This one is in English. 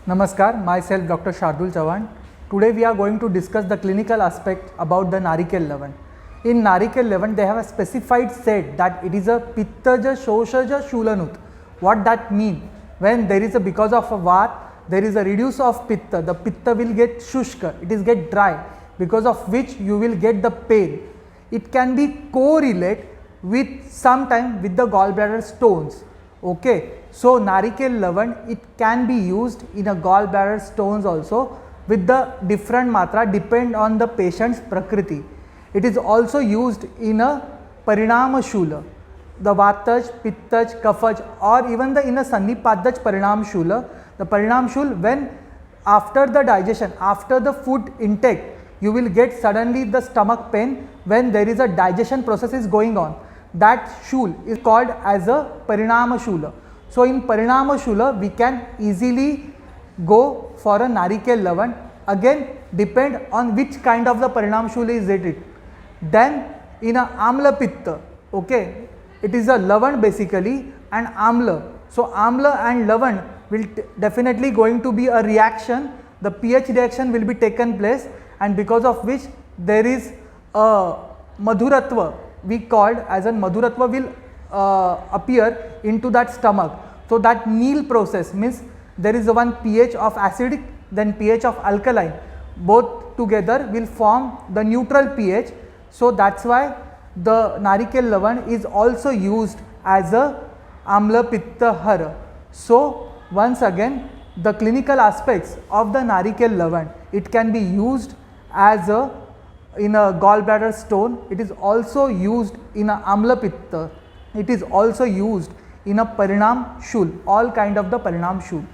Namaskar, myself Dr. Shardul Chavan. Today we are going to discuss the clinical aspect about the Narikel Lavan. In Narikel Lavan, they have a specified said that it is a Pittaja Shoshaja Shulanut. What that mean? When there is a because of a var, there is a reduce of Pitta. The Pitta will get shushka, it is get dry, because of which you will get the pain. It can be correlate with sometime with the gallbladder stones. Okay, so Narikel Lavan, it can be used in a gallbladder stones also with the different matra depend on the patient's prakriti. It is also used in a Parinama Shula, the Vataj, Pittaj, Kafaj, or even the in a Sannipadaj Parinam Shula. The Parinam Shul, when after the digestion, after the food intake, you will get suddenly the stomach pain when there is a digestion process is going on. That shul is called as a Parinama Shula. So in Parinama Shula, we can easily go for a Narikel Lavan. Again, depend on which kind of the Parinam Shula is it. Then in a Amla Pitta, okay, it is a Lavan basically and Amla. So Amla and Lavan will definitely going to be a reaction. The pH reaction will be taken place, and because of which there is a Madhuratva, we called as a Madhuratva will appear into that stomach. So that Neal process means there is one pH of acidic, then pH of alkaline, both together will form the neutral pH. So that's why the Narikel Lavan is also used as a Amla Pitta Hara. So once again, the clinical aspects of the Narikel Lavan, it can be used as a in a gallbladder stone. It is also used in a Amla Pitta. It is also used in a Parinam Shul, all kind of the Parinam Shul.